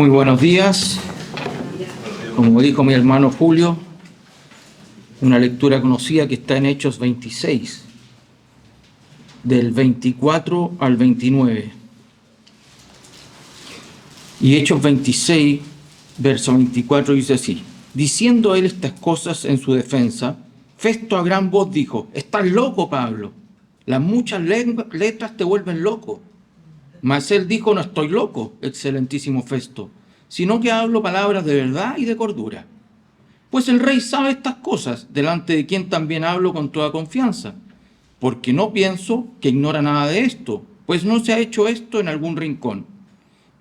Muy buenos días. Como dijo mi hermano Julio, una lectura conocida que está en Hechos 26, del 24 al 29. Y Hechos 26, verso 24 dice así: diciendo él estas cosas en su defensa, Festo a gran voz dijo: estás loco, Pablo, las muchas letras te vuelven loco. Mas él dijo: no estoy loco, excelentísimo Festo, sino que hablo palabras de verdad y de cordura. Pues el rey sabe estas cosas, delante de quien también hablo con toda confianza, porque no pienso que ignora nada de esto, pues no se ha hecho esto en algún rincón.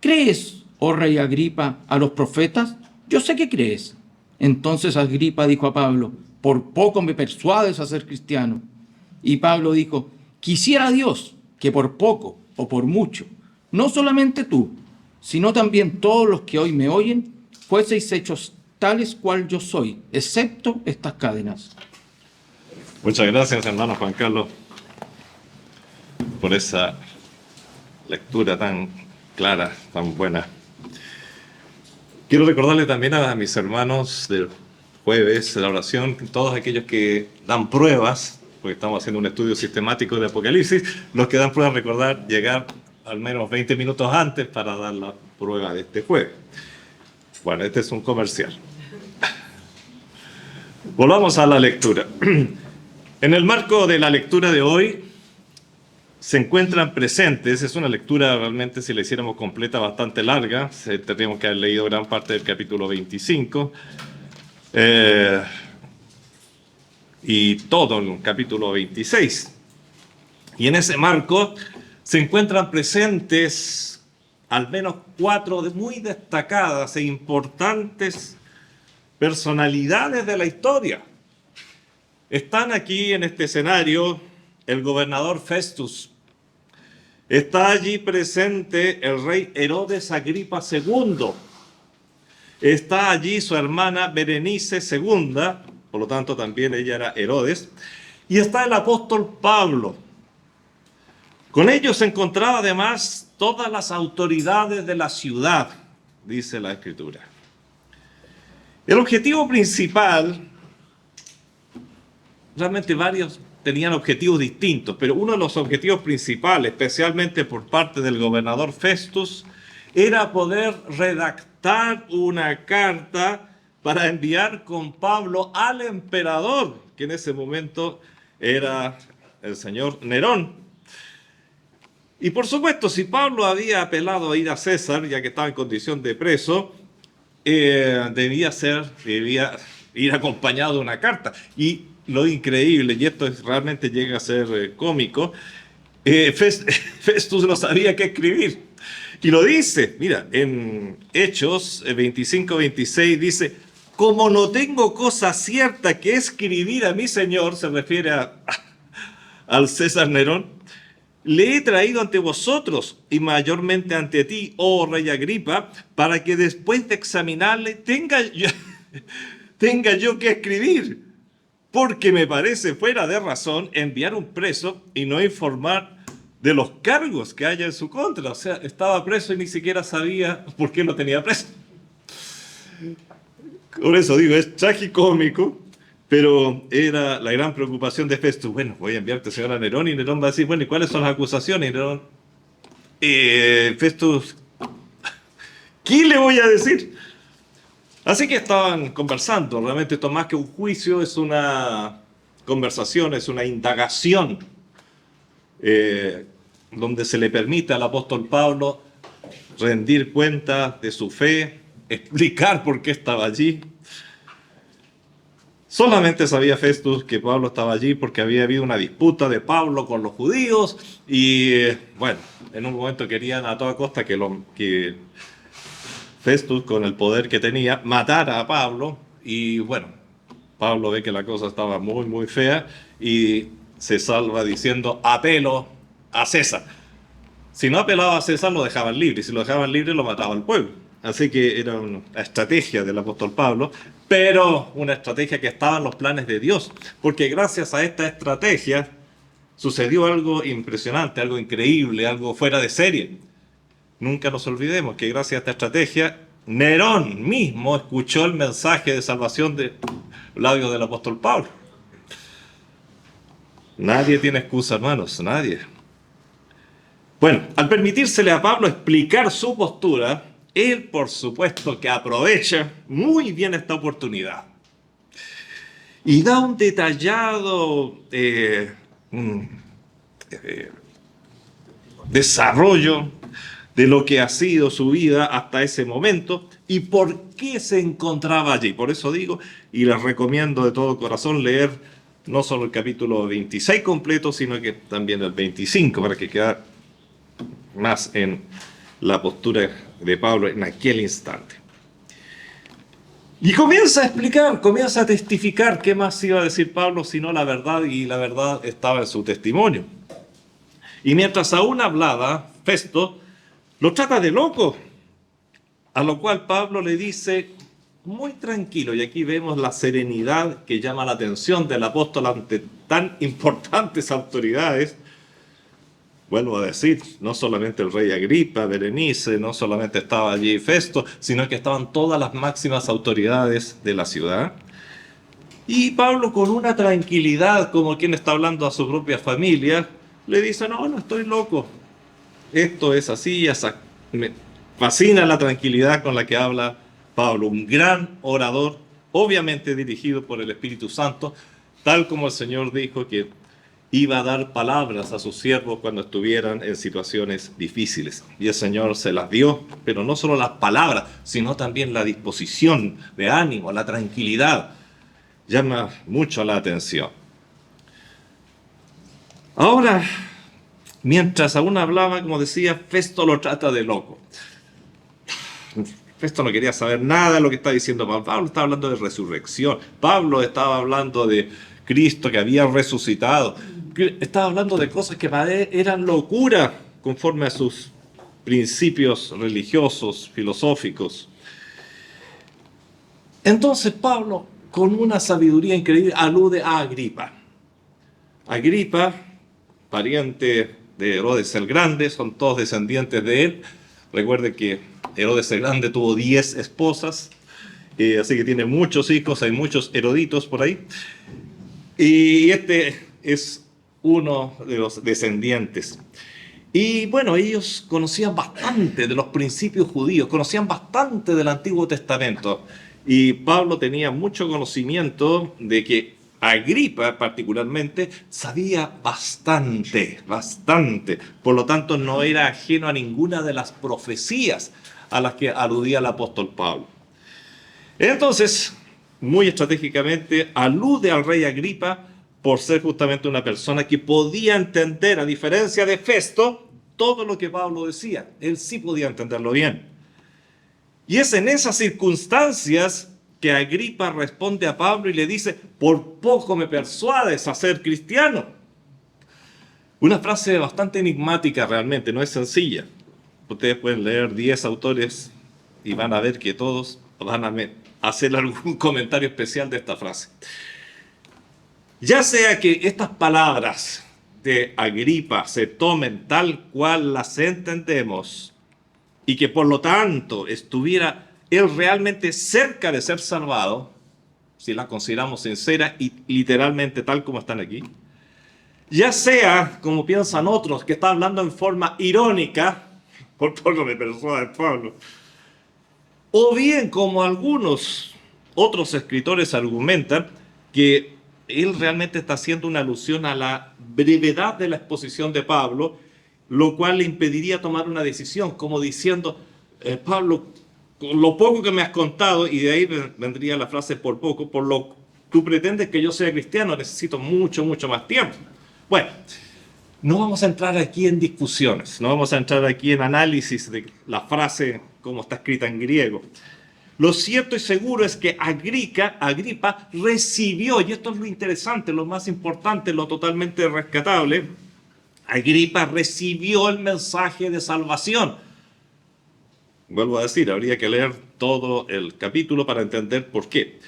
¿Crees, oh rey Agripa, a los profetas? Yo sé que crees. Entonces Agripa dijo a Pablo: por poco me persuades a ser cristiano. Y Pablo dijo: quisiera Dios que por poco o por mucho, no solamente tú, sino también todos los que hoy me oyen, fueseis hechos tales cual yo soy, excepto estas cadenas. Muchas gracias, hermano Juan Carlos, por esa lectura tan clara, tan buena. Quiero recordarle también a mis hermanos del jueves de la oración, todos aquellos que dan pruebas, porque estamos haciendo un estudio sistemático de Apocalipsis, los que dan pruebas, recordar llegar al menos 20 minutos antes para dar la prueba de este jueves. Bueno, este es un comercial. Volvamos a la lectura. En el marco de la lectura de hoy se encuentran presentes, es una lectura realmente, si la hiciéramos completa, bastante larga, tendríamos que haber leído gran parte del capítulo 25, y todo el capítulo 26. Y en ese marco se encuentran presentes al menos 4 muy destacadas e importantes personalidades de la historia. Están aquí en este escenario el gobernador Festus. Está allí presente el rey Herodes Agripa II. Está allí su hermana Berenice II, por lo tanto también ella era Herodes. Y está el apóstol Pablo. Con ellos se encontraba además todas las autoridades de la ciudad, dice la Escritura. El objetivo principal, realmente varios tenían objetivos distintos, pero uno de los objetivos principales, especialmente por parte del gobernador Festus, era poder redactar una carta para enviar con Pablo al emperador, que en ese momento era el señor Nerón. Y por supuesto, si Pablo había apelado a ir a César, ya que estaba en condición de preso, debía ir acompañado de una carta. Y lo increíble, y esto realmente llega a ser cómico, Festus no sabía qué escribir. Y lo dice, mira, en Hechos 25-26 dice: como no tengo cosa cierta que escribir a mi señor, se refiere al César Nerón, le he traído ante vosotros y mayormente ante ti, oh rey Agripa, para que después de examinarle tenga yo que escribir, porque me parece fuera de razón enviar un preso y no informar de los cargos que haya en su contra. O sea, estaba preso y ni siquiera sabía por qué lo tenía preso. Por eso digo, es tragicómico, pero era la gran preocupación de Festus. Bueno, voy a enviarte, señor, a Nerón, y Nerón va a decir: bueno, ¿y cuáles son las acusaciones? Y Nerón, Festus, ¿qué le voy a decir? Así que estaban conversando. Realmente esto más que un juicio es una conversación, es una indagación, donde se le permite al apóstol Pablo rendir cuenta de su fe, explicar por qué estaba allí. Solamente sabía Festus que Pablo estaba allí porque había habido una disputa de Pablo con los judíos y, bueno, en un momento querían a toda costa que Festus, con el poder que tenía, matara a Pablo. Y bueno, Pablo ve que la cosa estaba muy, muy fea y se salva diciendo: apelo a César. Si no apelaba a César, lo dejaban libre, y si lo dejaban libre, lo mataba al pueblo. Así que era una estrategia del apóstol Pablo, pero una estrategia que estaba en los planes de Dios, porque gracias a esta estrategia sucedió algo impresionante, algo increíble, algo fuera de serie. Nunca nos olvidemos que gracias a esta estrategia Nerón mismo escuchó el mensaje de salvación de labios del apóstol Pablo. Nadie tiene excusa, hermanos, nadie. Bueno, al permitírsele a Pablo explicar su postura, él, por supuesto, que aprovecha muy bien esta oportunidad y da un detallado desarrollo de lo que ha sido su vida hasta ese momento y por qué se encontraba allí. Por eso digo, y les recomiendo de todo corazón leer no solo el capítulo 26 completo, sino que también el 25, para que quede más en la postura de Pablo en aquel instante. Y comienza a explicar, comienza a testificar qué más iba a decir Pablo sino la verdad, y la verdad estaba en su testimonio. Y mientras aún hablaba, Festo lo trata de loco, a lo cual Pablo le dice muy tranquilo, y aquí vemos la serenidad que llama la atención del apóstol ante tan importantes autoridades. Vuelvo a decir, no solamente el rey Agripa, Berenice, no solamente estaba allí Festo, sino que estaban todas las máximas autoridades de la ciudad. Y Pablo, con una tranquilidad, como quien está hablando a su propia familia, le dice: no estoy loco. Esto es así, me fascina la tranquilidad con la que habla Pablo, un gran orador, obviamente dirigido por el Espíritu Santo, tal como el Señor dijo que iba a dar palabras a sus siervos cuando estuvieran en situaciones difíciles. Y el Señor se las dio, pero no solo las palabras, sino también la disposición de ánimo, la tranquilidad. Llama mucho la atención. Ahora, mientras aún hablaba, como decía, Festo lo trata de loco. Festo no quería saber nada de lo que está diciendo Pablo. Pablo estaba hablando de resurrección. Pablo estaba hablando de Cristo que había resucitado. Estaba hablando de cosas que para él eran locura conforme a sus principios religiosos, filosóficos. Entonces Pablo, con una sabiduría increíble, alude a Agripa. Agripa, pariente de Herodes el Grande, son todos descendientes de él. Recuerden que Herodes el Grande tuvo 10 esposas, así que tiene muchos hijos, hay muchos Heroditos por ahí. Y este es uno de los descendientes. Y bueno, ellos conocían bastante de los principios judíos, conocían bastante del Antiguo Testamento. Y Pablo tenía mucho conocimiento de que Agripa particularmente sabía bastante. Por lo tanto, no era ajeno a ninguna de las profecías a las que aludía el apóstol Pablo. Entonces, muy estratégicamente, alude al rey Agripa por ser justamente una persona que podía entender, a diferencia de Festo, todo lo que Pablo decía. Él sí podía entenderlo bien. Y es en esas circunstancias que Agripa responde a Pablo y le dice: por poco me persuades a ser cristiano. Una frase bastante enigmática realmente, no es sencilla. Ustedes pueden leer 10 autores y van a ver que todos van a hacer algún comentario especial de esta frase. Ya sea que estas palabras de Agripa se tomen tal cual las entendemos y que por lo tanto estuviera él realmente cerca de ser salvado, si las consideramos sinceras y literalmente tal como están aquí, ya sea como piensan otros, que está hablando en forma irónica, por poco me persuade Pablo, o bien como algunos otros escritores argumentan, que él realmente está haciendo una alusión a la brevedad de la exposición de Pablo, lo cual le impediría tomar una decisión, como diciendo: Pablo, con lo poco que me has contado, y de ahí vendría la frase por poco, por lo tú pretendes que yo sea cristiano, necesito mucho más tiempo. Bueno, no vamos a entrar aquí en discusiones, no vamos a entrar aquí en análisis de la frase como está escrita en griego. Lo cierto y seguro es que Agripa recibió, y esto es lo interesante, lo más importante, lo totalmente rescatable, Agripa recibió el mensaje de salvación. Vuelvo a decir, habría que leer todo el capítulo para entender por qué.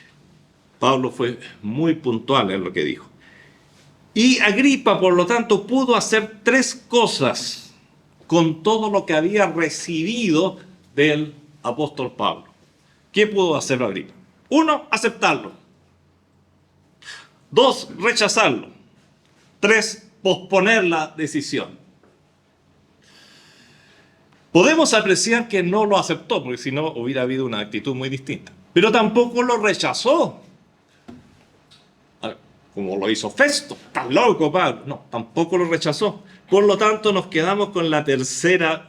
Pablo fue muy puntual en lo que dijo. Y Agripa, por lo tanto, pudo hacer 3 cosas con todo lo que había recibido del apóstol Pablo. ¿Qué pudo hacer Agripa? 1, aceptarlo. 2, rechazarlo. 3, posponer la decisión. Podemos apreciar que no lo aceptó, porque si no hubiera habido una actitud muy distinta. Pero tampoco lo rechazó, como lo hizo Festo. ¡Estás loco, Pablo! No, tampoco lo rechazó. Por lo tanto, nos quedamos con la tercera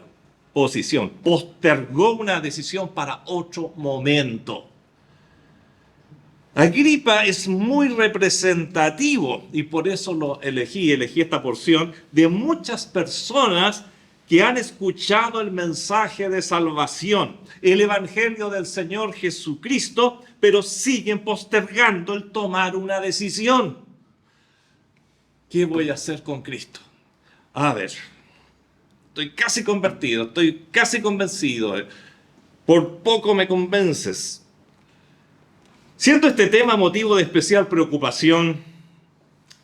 posición. Postergó una decisión para otro momento. Agripa es muy representativo, y por eso lo elegí esta porción, de muchas personas que han escuchado el mensaje de salvación, el evangelio del Señor Jesucristo, pero siguen postergando el tomar una decisión. ¿Qué voy a hacer con Cristo? A ver, estoy casi convertido, estoy casi convencido, por poco me convences. Siento este tema motivo de especial preocupación,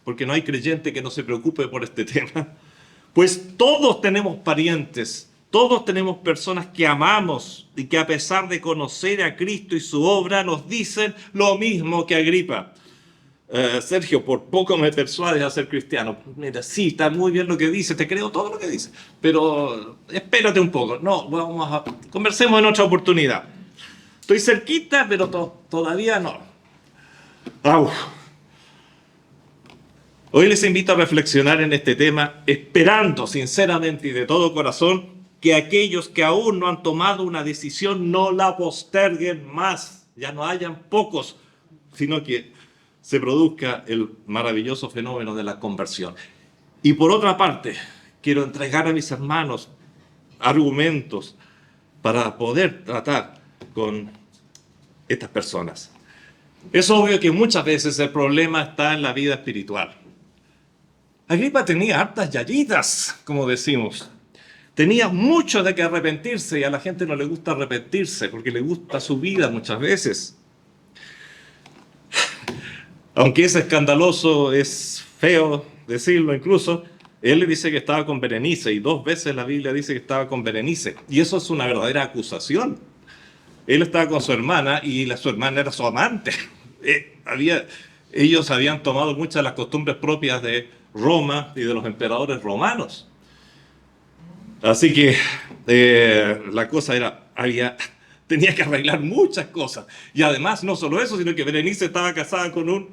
porque no hay creyente que no se preocupe por este tema, pues todos tenemos parientes, todos tenemos personas que amamos y que a pesar de conocer a Cristo y su obra nos dicen lo mismo que Agripa. Sergio, por poco me persuades a ser cristiano. Mira, sí, está muy bien lo que dice, te creo todo lo que dice, pero espérate un poco. No, conversemos en otra oportunidad. Estoy cerquita, pero todavía no. Au. Hoy les invito a reflexionar en este tema, esperando sinceramente y de todo corazón que aquellos que aún no han tomado una decisión no la posterguen más, ya no hayan pocos, sino que se produzca el maravilloso fenómeno de la conversión. Y por otra parte, quiero entregar a mis hermanos argumentos para poder tratar con estas personas. Es obvio que muchas veces el problema está en la vida espiritual. Agripa tenía hartas yayitas, como decimos. Tenía mucho de que arrepentirse y a la gente no le gusta arrepentirse porque le gusta su vida muchas veces. Aunque es escandaloso, es feo decirlo incluso, él le dice que estaba con Berenice y 2 veces la Biblia dice que estaba con Berenice. Y eso es una verdadera acusación. Él estaba con su hermana y su hermana era su amante. Ellos habían tomado muchas de las costumbres propias de Roma y de los emperadores romanos. Así que la cosa tenía que arreglar muchas cosas. Y además, no solo eso, sino que Berenice estaba casada con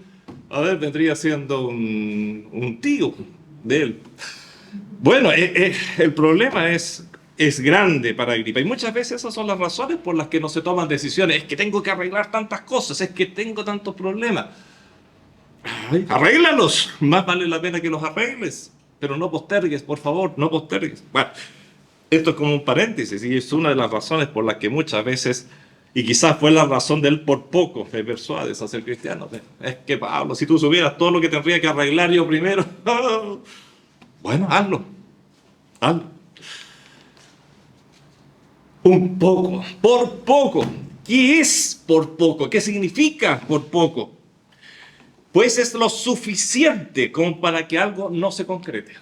vendría siendo un tío de él. Bueno, el problema es grande para Agripa. Y muchas veces esas son las razones por las que no se toman decisiones. Es que tengo que arreglar tantas cosas, es que tengo tantos problemas. Ay, arréglalos, más vale la pena que los arregles. Pero no postergues, por favor, no postergues. Bueno, esto es como un paréntesis y es una de las razones por las que muchas veces, y quizás fue la razón de él por poco, me persuades a ser cristiano. Es que Pablo, si tú supieras todo lo que tendría que arreglar yo primero, bueno, hazlo. Un poco, por poco. ¿Qué es por poco? ¿Qué significa por poco? Pues es lo suficiente como para que algo no se concrete.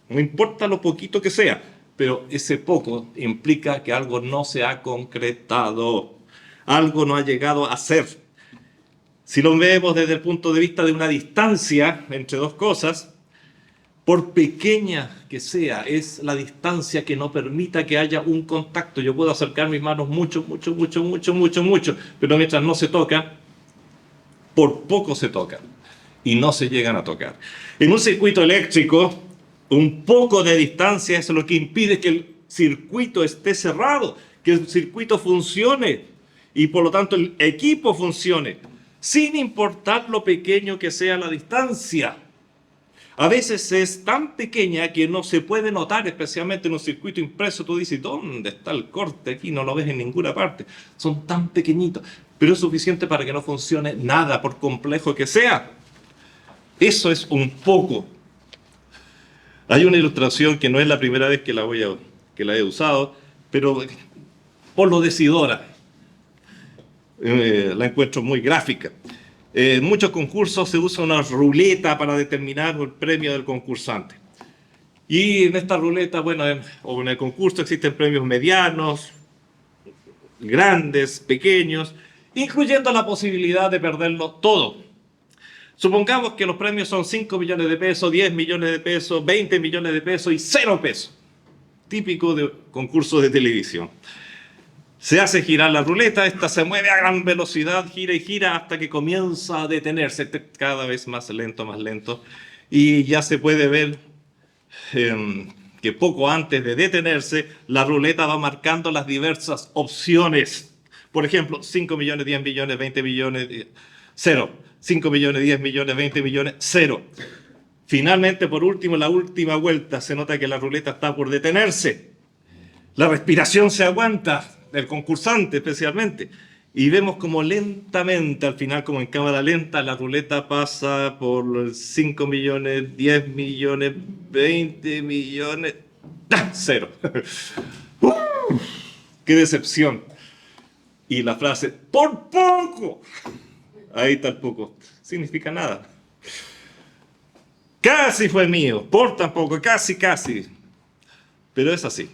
No importa lo poquito que sea, pero ese poco implica que algo no se ha concretado, algo no ha llegado a ser. Si lo vemos desde el punto de vista de una distancia entre dos cosas, por pequeña que sea, es la distancia que no permita que haya un contacto. Yo puedo acercar mis manos mucho, pero mientras no se tocan, por poco se tocan y no se llegan a tocar. En un circuito eléctrico, un poco de distancia es lo que impide que el circuito esté cerrado, que el circuito funcione y por lo tanto el equipo funcione, sin importar lo pequeño que sea la distancia. A veces es tan pequeña que no se puede notar, especialmente en un circuito impreso. Tú dices, ¿dónde está el corte? Aquí no lo ves en ninguna parte. Son tan pequeñitos, pero es suficiente para que no funcione nada, por complejo que sea. Eso es un poco. Hay una ilustración que no es la primera vez que la he usado, pero por lo decidora. La encuentro muy gráfica. En muchos concursos se usa una ruleta para determinar el premio del concursante. Y en esta ruleta, o en el concurso existen premios medianos, grandes, pequeños, incluyendo la posibilidad de perderlo todo. Supongamos que los premios son 5 millones de pesos, 10 millones de pesos, 20 millones de pesos y 0 pesos. Típico de concursos de televisión. Se hace girar la ruleta, esta se mueve a gran velocidad, gira y gira hasta que comienza a detenerse, cada vez más lento, y ya se puede ver que poco antes de detenerse, la ruleta va marcando las diversas opciones. Por ejemplo, 5 millones, 10 millones, 20 millones, 0. 5 millones, 10 millones, 20 millones, 0. Finalmente, por último, la última vuelta, se nota que la ruleta está por detenerse. La respiración se aguanta, del concursante especialmente, y vemos como lentamente, al final como en cámara lenta, la ruleta pasa por 5 millones, 10 millones, 20 millones, 0. ¡Qué decepción! Y la frase, ¡por poco! Ahí tampoco significa nada. Casi fue mío, por tampoco, casi. Pero es así.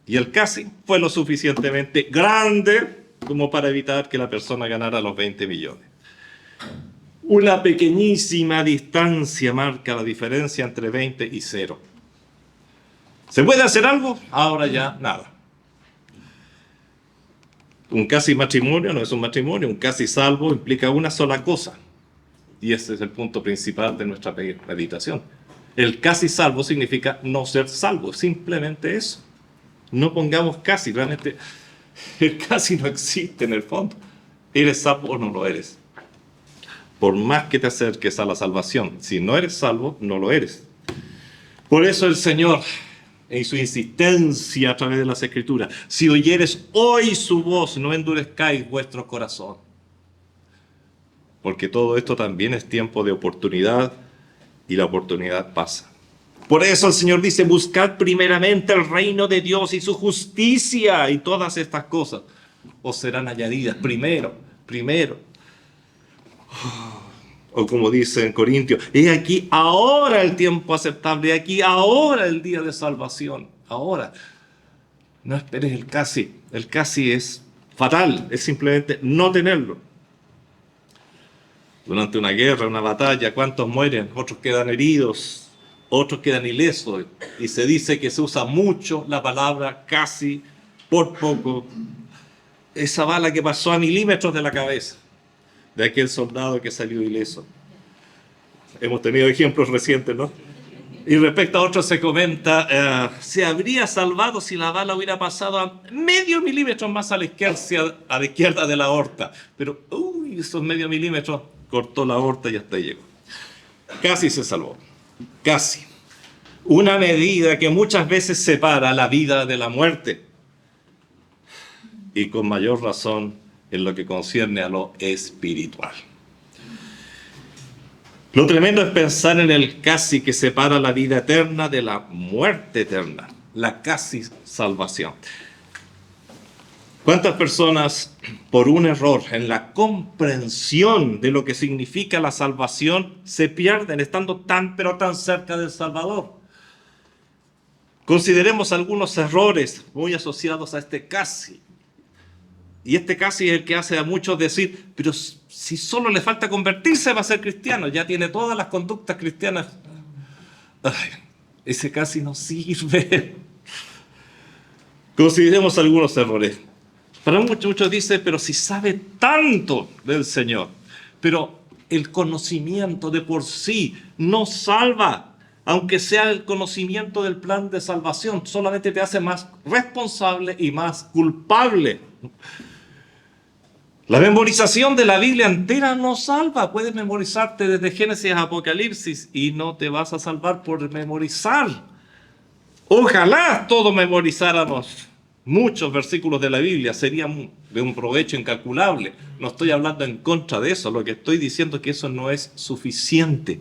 Y el casi fue lo suficientemente grande como para evitar que la persona ganara los 20 millones. Una pequeñísima distancia marca la diferencia entre 20 y 0. ¿Se puede hacer algo? Ahora ya nada. Un casi matrimonio no es un matrimonio, un casi salvo implica una sola cosa. Y ese es el punto principal de nuestra meditación. El casi salvo significa no ser salvo, simplemente eso. No pongamos casi, realmente el casi no existe en el fondo. ¿Eres salvo o no lo eres? Por más que te acerques a la salvación, si no eres salvo, no lo eres. Por eso el Señor, en su insistencia a través de las Escrituras, si oyeres hoy su voz, no endurezcáis vuestro corazón. Porque todo esto también es tiempo de oportunidad y la oportunidad pasa. Por eso el Señor dice, buscad primeramente el reino de Dios y su justicia, y todas estas cosas os serán añadidas primero. O como dice en Corintios, he aquí ahora el tiempo aceptable, he aquí ahora el día de salvación, ahora. No esperes el casi es fatal, es simplemente no tenerlo. Durante una guerra, una batalla, ¿cuántos mueren? Otros quedan heridos. Otros quedan ilesos, y se dice que se usa mucho la palabra casi, por poco. Esa bala que pasó a milímetros de la cabeza de aquel soldado que salió ileso. Hemos tenido ejemplos recientes, ¿no? Y respecto a otros se comenta, se habría salvado si la bala hubiera pasado a medio milímetro más a la izquierda de la aorta. Pero, esos medio milímetros cortó la aorta y hasta ahí llegó. Casi se salvó. Casi. Una medida que muchas veces separa la vida de la muerte. Y con mayor razón en lo que concierne a lo espiritual. Lo tremendo es pensar en el casi que separa la vida eterna de la muerte eterna. La casi salvación. ¿Cuántas personas, por un error en la comprensión de lo que significa la salvación, se pierden estando tan cerca del Salvador? Consideremos algunos errores muy asociados a este casi. Y este casi es el que hace a muchos decir, pero si solo le falta convertirse va a ser cristiano, ya tiene todas las conductas cristianas. Ay, ese casi no sirve. Consideremos algunos errores. Para muchos dicen, pero si sabe tanto del Señor, pero el conocimiento de por sí no salva, aunque sea el conocimiento del plan de salvación, solamente te hace más responsable y más culpable. La memorización de la Biblia entera no salva. Puedes memorizarte desde Génesis a Apocalipsis y no te vas a salvar por memorizar. Ojalá todos memorizáramos muchos versículos de la Biblia, serían de un provecho incalculable. No estoy hablando en contra de eso, lo que estoy diciendo es que eso no es suficiente.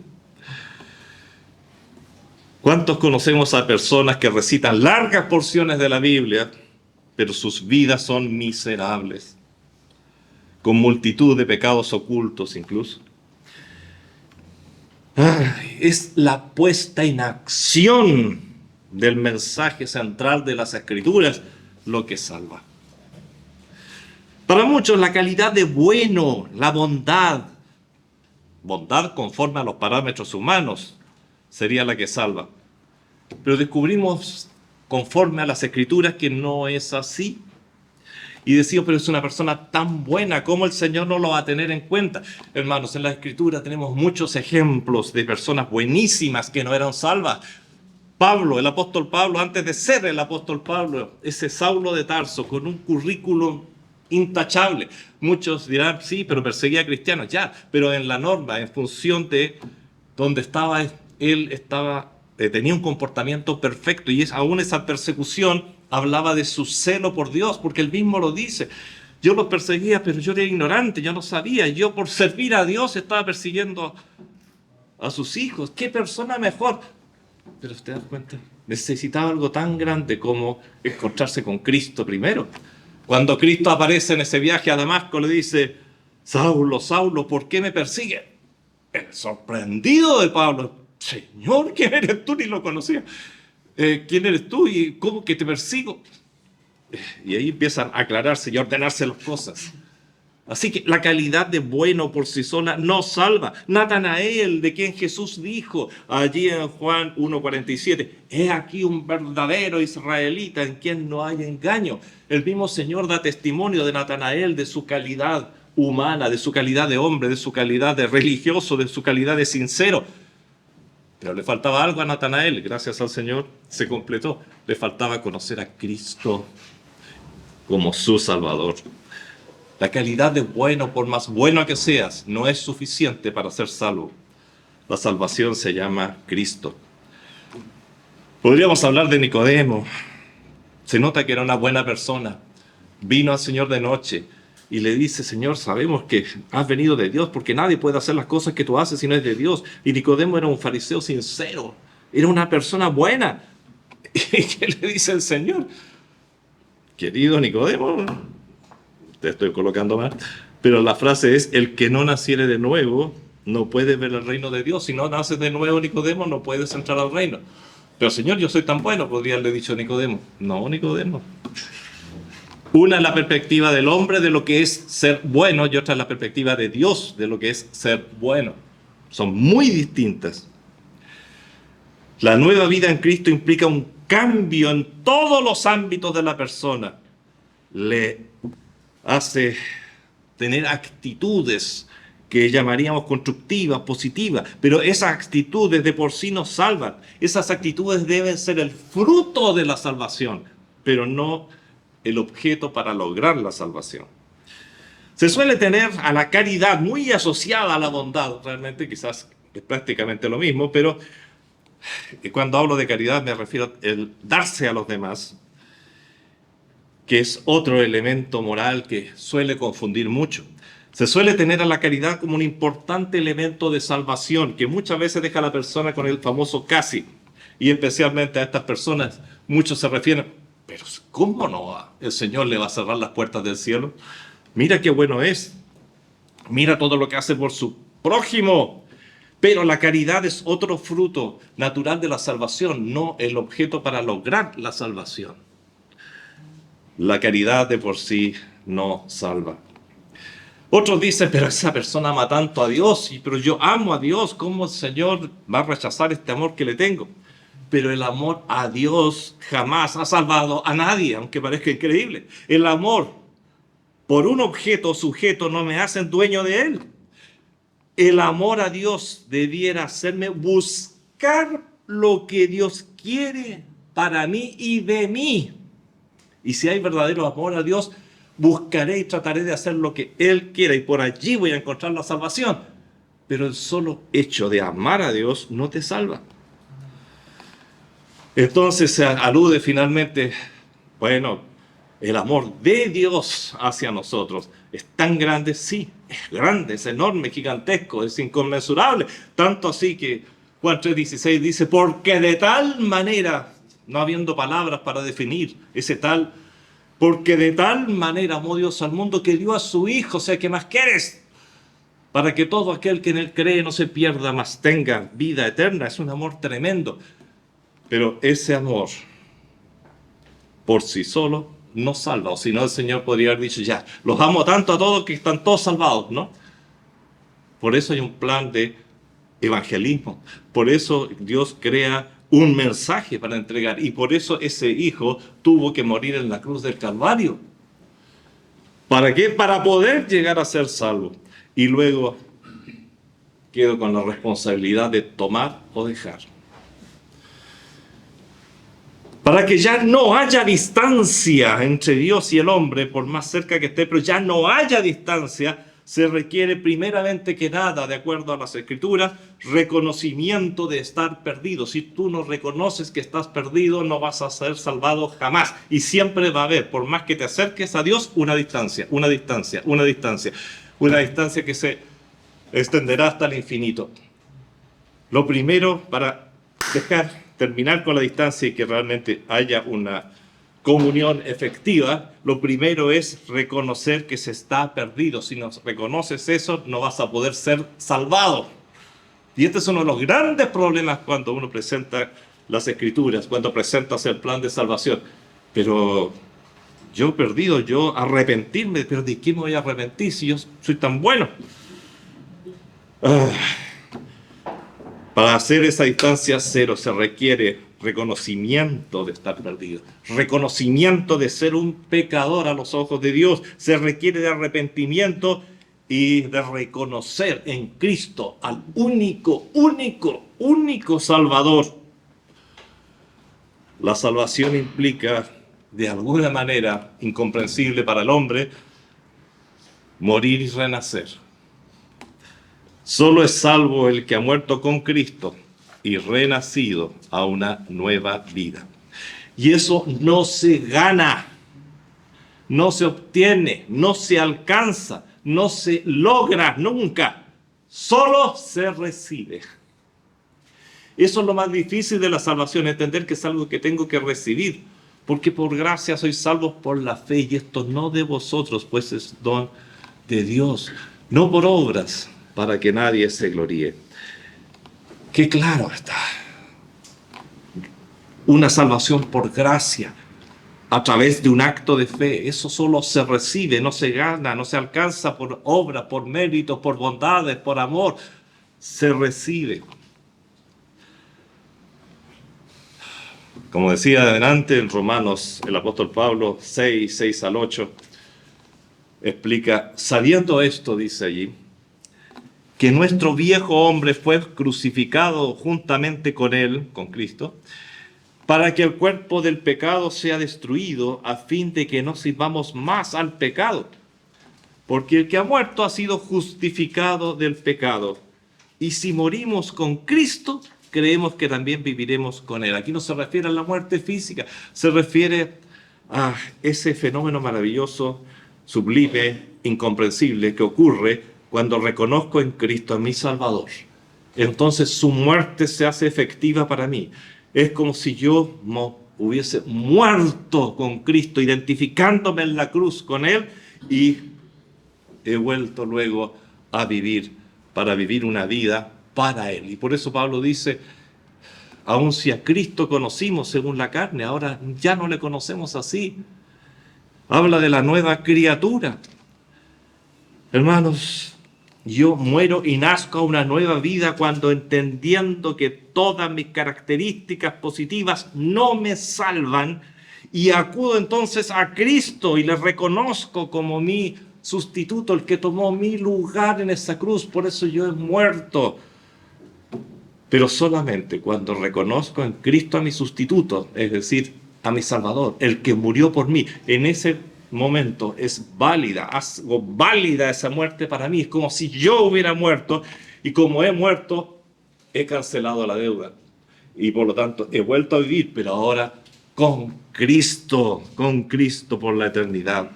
¿Cuántos conocemos a personas que recitan largas porciones de la Biblia, pero sus vidas son miserables, con multitud de pecados ocultos incluso? Es la puesta en acción del mensaje central de las Escrituras lo que salva. Para muchos la calidad de bueno, la bondad conforme a los parámetros humanos, sería la que salva. Pero descubrimos conforme a las Escrituras que no es así. Y decimos, pero es una persona tan buena, ¿cómo el Señor no lo va a tener en cuenta? Hermanos, en la Escritura tenemos muchos ejemplos de personas buenísimas que no eran salvas. Pablo, el apóstol Pablo, antes de ser el apóstol Pablo, ese Saulo de Tarso con un currículum intachable. Muchos dirán, sí, pero perseguía a cristianos, ya, pero en la norma, en función de donde estaba, tenía un comportamiento perfecto, y aún esa persecución hablaba de su celo por Dios, porque él mismo lo dice. Yo los perseguía, pero yo era ignorante, yo no sabía. Yo por servir a Dios estaba persiguiendo a sus hijos. ¿Qué persona mejor? Pero usted da cuenta, necesitaba algo tan grande como encontrarse con Cristo primero. Cuando Cristo aparece en ese viaje a Damasco, le dice, Saulo, Saulo, ¿por qué me persigue? El sorprendido de Pablo, Señor, ¿quién eres tú? Ni lo conocía. ¿Quién eres tú? ¿Y cómo que te persigo? Y ahí empiezan a aclararse y a ordenarse las cosas. Así que la calidad de bueno por sí sola no salva. Natanael, de quien Jesús dijo allí en Juan 1:47, he aquí un verdadero israelita en quien no hay engaño. El mismo Señor da testimonio de Natanael, de su calidad humana, de su calidad de hombre, de su calidad de religioso, de su calidad de sincero. Pero le faltaba algo a Natanael, gracias al Señor se completó. Le faltaba conocer a Cristo como su Salvador. La calidad de bueno, por más bueno que seas, no es suficiente para ser salvo. La salvación se llama Cristo. Podríamos hablar de Nicodemo. Se nota que era una buena persona. Vino al Señor de noche y le dice, Señor, sabemos que has venido de Dios, porque nadie puede hacer las cosas que tú haces si no es de Dios. Y Nicodemo era un fariseo sincero, era una persona buena. ¿Y qué le dice el Señor? Querido Nicodemo, te estoy colocando mal, pero la frase es, el que no naciere de nuevo no puede ver el reino de Dios. Si no naces de nuevo, Nicodemo, no puedes entrar al reino. Pero Señor, yo soy tan bueno, podría haberle dicho Nicodemo. No, Nicodemo. Una es la perspectiva del hombre de lo que es ser bueno, y otra es la perspectiva de Dios de lo que es ser bueno. Son muy distintas. La nueva vida en Cristo implica un cambio en todos los ámbitos de la persona. Le hace tener actitudes que llamaríamos constructivas, positivas, pero esas actitudes de por sí nos salvan. Esas actitudes deben ser el fruto de la salvación, pero no el objeto para lograr la salvación. Se suele tener a la caridad muy asociada a la bondad, realmente quizás es prácticamente lo mismo, pero cuando hablo de caridad me refiero al darse a los demás, que es otro elemento moral que suele confundir mucho. Se suele tener a la caridad como un importante elemento de salvación, que muchas veces deja a la persona con el famoso casi, y especialmente a estas personas, muchos se refieren, pero ¿cómo no el Señor le va a cerrar las puertas del cielo? Mira qué bueno es, mira todo lo que hace por su prójimo. Pero la caridad es otro fruto natural de la salvación, no el objeto para lograr la salvación. La caridad de por sí no salva. Otros dicen, pero esa persona ama tanto a Dios, pero yo amo a Dios, ¿cómo el Señor va a rechazar este amor que le tengo? Pero el amor a Dios jamás ha salvado a nadie, aunque parezca increíble. El amor por un objeto o sujeto no me hace dueño de él. El amor a Dios debiera hacerme buscar lo que Dios quiere para mí y de mí. Y si hay verdadero amor a Dios, buscaré y trataré de hacer lo que Él quiera y por allí voy a encontrar la salvación. Pero el solo hecho de amar a Dios no te salva. Entonces se alude finalmente, bueno, el amor de Dios hacia nosotros es tan grande, sí, es grande, es enorme, gigantesco, es inconmensurable. Tanto así que Juan 3:16 dice, porque de tal manera, no habiendo palabras para definir ese tal, porque de tal manera amó Dios al mundo que dio a su Hijo, o sea, ¿qué más quieres? Para que todo aquel que en Él cree no se pierda, mas tenga vida eterna. Es un amor tremendo. Pero ese amor, por sí solo, no salva. O si no, el Señor podría haber dicho, ya, los amo tanto a todos que están todos salvados, ¿no? Por eso hay un plan de evangelismo. Por eso Dios crea un mensaje para entregar. Y por eso ese hijo tuvo que morir en la cruz del Calvario. ¿Para qué? Para poder llegar a ser salvo. Y luego quedo con la responsabilidad de tomar o dejar. Para que ya no haya distancia entre Dios y el hombre, por más cerca que esté, pero ya no haya distancia, se requiere primeramente que nada, de acuerdo a las Escrituras, reconocimiento de estar perdido. Si tú no reconoces que estás perdido, no vas a ser salvado jamás. Y siempre va a haber, por más que te acerques a Dios, una distancia, una distancia, una distancia. Una distancia que se extenderá hasta el infinito. Lo primero, para terminar con la distancia y que realmente haya una comunión efectiva, lo primero es reconocer que se está perdido. Si no reconoces eso, no vas a poder ser salvado. Y este es uno de los grandes problemas cuando uno presenta las Escrituras, cuando presentas el plan de salvación. Pero yo perdido, yo arrepentirme, pero ¿de qué me voy a arrepentir si yo soy tan bueno? Para hacer esa distancia cero se requiere reconocimiento de estar perdido, reconocimiento de ser un pecador a los ojos de Dios, se requiere de arrepentimiento y de reconocer en Cristo al único Salvador. La salvación implica, de alguna manera incomprensible para el hombre, morir y renacer. Solo es salvo el que ha muerto con Cristo y renacido a una nueva vida. Y eso no se gana, no se obtiene, no se alcanza, no se logra nunca. Solo se recibe. Eso es lo más difícil de la salvación, entender que es algo que tengo que recibir. Porque por gracia sois salvos por la fe, y esto no de vosotros, pues es don de Dios, no por obras, para que nadie se gloríe. Qué claro está. Una salvación por gracia, a través de un acto de fe. Eso solo se recibe, no se gana, no se alcanza por obra, por méritos, por bondades, por amor. Se recibe. Como decía adelante en Romanos, el apóstol Pablo 6 al 8, explica, sabiendo esto, dice allí, que nuestro viejo hombre fue crucificado juntamente con él, con Cristo, para que el cuerpo del pecado sea destruido, a fin de que no sirvamos más al pecado. Porque el que ha muerto ha sido justificado del pecado. Y si morimos con Cristo, creemos que también viviremos con él. Aquí no se refiere a la muerte física, se refiere a ese fenómeno maravilloso, sublime, incomprensible que ocurre cuando reconozco en Cristo a mi Salvador. Entonces su muerte se hace efectiva para mí. Es como si yo hubiese muerto con Cristo, identificándome en la cruz con Él, y he vuelto luego a vivir, para vivir una vida para Él. Y por eso Pablo dice, aun si a Cristo conocimos según la carne, ahora ya no le conocemos así. Habla de la nueva criatura. Hermanos, yo muero y nazco a una nueva vida cuando, entendiendo que todas mis características positivas no me salvan, y acudo entonces a Cristo y le reconozco como mi sustituto, el que tomó mi lugar en esa cruz. Por eso yo he muerto. Pero solamente cuando reconozco en Cristo a mi sustituto, es decir, a mi Salvador, el que murió por mí, en ese momento es válida esa muerte para mí. Es como si yo hubiera muerto, y como he muerto, he cancelado la deuda. Y por lo tanto he vuelto a vivir, pero ahora con Cristo por la eternidad.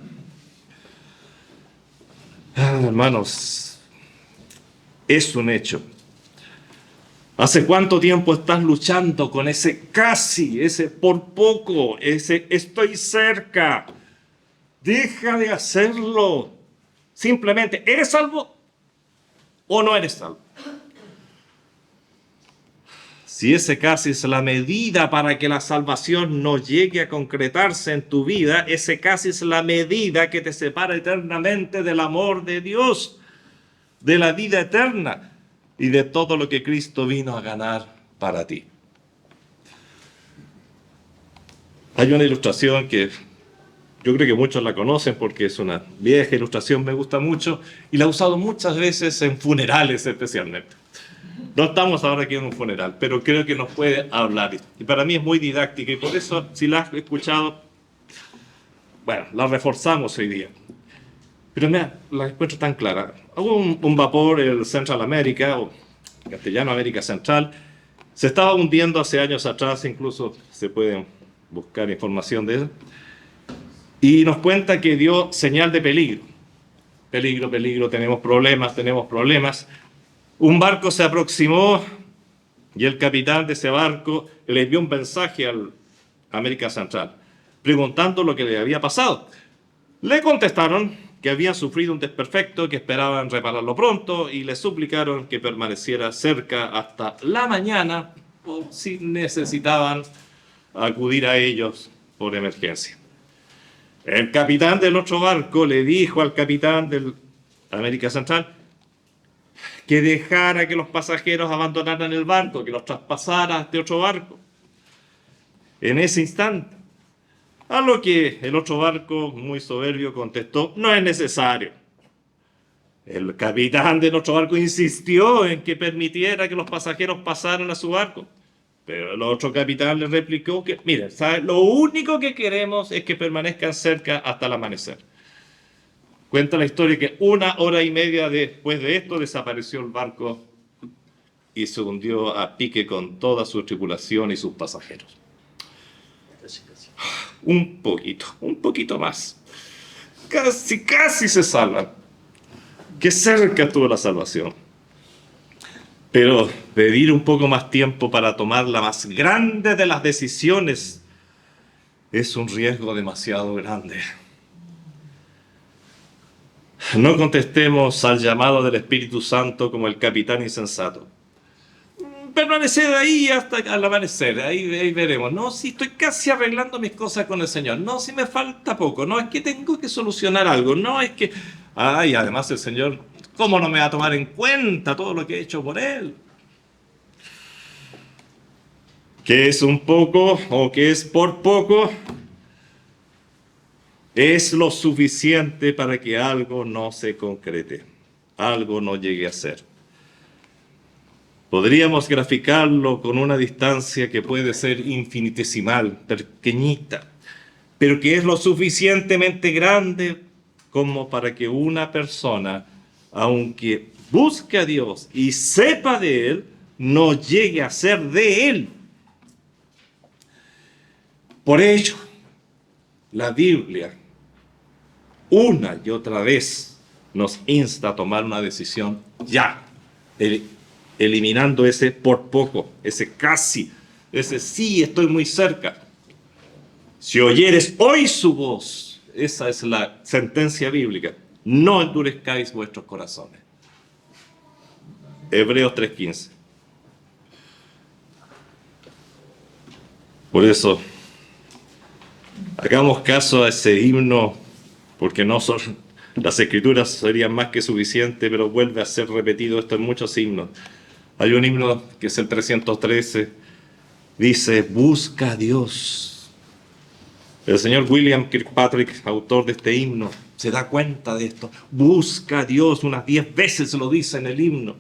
Hermanos, es un hecho. ¿Hace cuánto tiempo estás luchando con ese casi, ese por poco, ese estoy cerca? Deja de hacerlo. Simplemente, ¿eres salvo o no eres salvo? si ese casi es la medida para que la salvación no llegue a concretarse en tu vida, ese casi es la medida que te separa eternamente del amor de Dios, de la vida eterna y de todo lo que Cristo vino a ganar para ti. Hay una ilustración que yo creo que muchos la conocen porque es una vieja ilustración, me gusta mucho y la he usado muchas veces en funerales especialmente. No estamos ahora aquí en un funeral, pero creo que nos puede hablar. Y para mí es muy didáctica y por eso, si la has escuchado, bueno, la reforzamos hoy día. Pero mira, la encuentro tan clara. Hubo un vapor, el Central America, o castellano América Central, se estaba hundiendo hace años atrás, incluso se puede buscar información de él, y nos cuenta que dio señal de peligro. Peligro, peligro, tenemos problemas, tenemos problemas. Un barco se aproximó y el capitán de ese barco le envió un mensaje al América Central, preguntando lo que le había pasado. Le contestaron que habían sufrido un desperfecto, que esperaban repararlo pronto y le suplicaron que permaneciera cerca hasta la mañana por si necesitaban acudir a ellos por emergencia. El capitán del otro barco le dijo al capitán del América Central que dejara que los pasajeros abandonaran el barco, que los traspasara a este otro barco. En ese instante, a lo que el otro barco, muy soberbio, contestó: no es necesario. El capitán del otro barco insistió en que permitiera que los pasajeros pasaran a su barco. Pero el otro capitán le replicó que, miren, ¿sabe? Lo único que queremos es que permanezcan cerca hasta el amanecer. Cuenta la historia que 1 hora y media después de esto desapareció el barco y se hundió a pique con toda su tripulación y sus pasajeros. Un poquito más. Casi se salvan. Qué cerca estuvo la salvación. Pero pedir un poco más tiempo para tomar la más grande de las decisiones es un riesgo demasiado grande. No contestemos al llamado del Espíritu Santo como el capitán insensato. Permanecer ahí hasta el amanecer, ahí veremos. No, si estoy casi arreglando mis cosas con el Señor. No, si me falta poco. No, es que tengo que solucionar algo. No, es que... Ay, además el Señor, ¿cómo no me va a tomar en cuenta todo lo que he hecho por Él? ¿Qué es un poco o qué es por poco? Es lo suficiente para que algo no se concrete, algo no llegue a ser. Podríamos graficarlo con una distancia que puede ser infinitesimal, pequeñita, pero que es lo suficientemente grande como para que una persona, aunque busque a Dios y sepa de Él, no llegue a ser de Él. Por ello, la Biblia, una y otra vez, nos insta a tomar una decisión ya, eliminando ese por poco, ese casi, ese sí, estoy muy cerca. Si oyeres hoy su voz, esa es la sentencia bíblica, no endurezcáis vuestros corazones. Hebreos 3:15. Por eso, hagamos caso a ese himno, porque no son, las escrituras serían más que suficientes, pero vuelve a ser repetido esto en muchos himnos. Hay un himno que es el 313, dice, busca a Dios. El señor William Kirkpatrick, autor de este himno, se da cuenta de esto. Busca a Dios, unas 10 veces lo dice en el himno.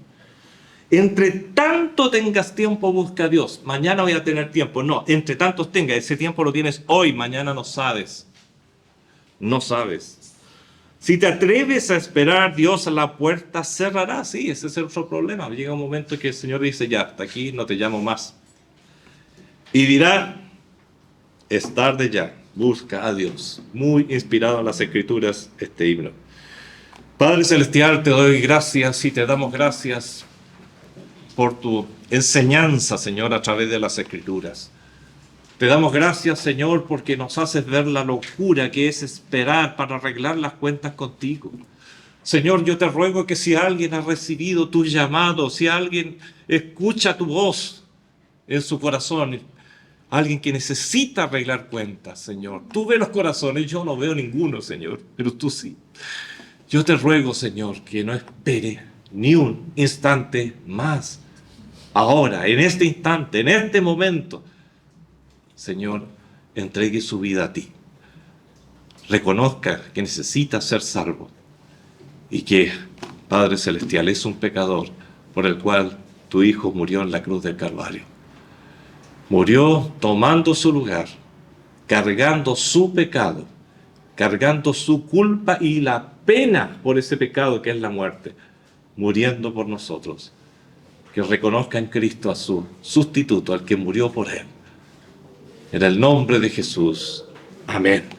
Entre tanto tengas tiempo, busca a Dios. Mañana voy a tener tiempo. No, entre tantos tengas, ese tiempo lo tienes hoy, mañana no sabes. No sabes. Si te atreves a esperar, Dios a la puerta cerrará. Sí, ese es el otro problema. Llega un momento que el Señor dice, ya, hasta aquí no te llamo más. Y dirá, es tarde ya, busca a Dios. Muy inspirado en las Escrituras este himno. Padre Celestial, te doy gracias y te damos gracias por tu enseñanza, Señor, a través de las Escrituras. Te damos gracias, Señor, porque nos haces ver la locura que es esperar para arreglar las cuentas contigo. Señor, yo te ruego que si alguien ha recibido tu llamado, si alguien escucha tu voz, en su corazón, alguien que necesita arreglar cuentas, Señor. Tú ves los corazones, yo no veo ninguno, Señor, pero tú sí. Yo te ruego, Señor, que no espere ni un instante más. Ahora, en este instante, en este momento, Señor, entregue su vida a ti. Reconozca que necesita ser salvo y que, Padre Celestial, es un pecador por el cual tu Hijo murió en la cruz del Calvario. Murió tomando su lugar, cargando su pecado, cargando su culpa y la pena por ese pecado que es la muerte, muriendo por nosotros. Que reconozca en Cristo a su sustituto, al que murió por él. En el nombre de Jesús. Amén.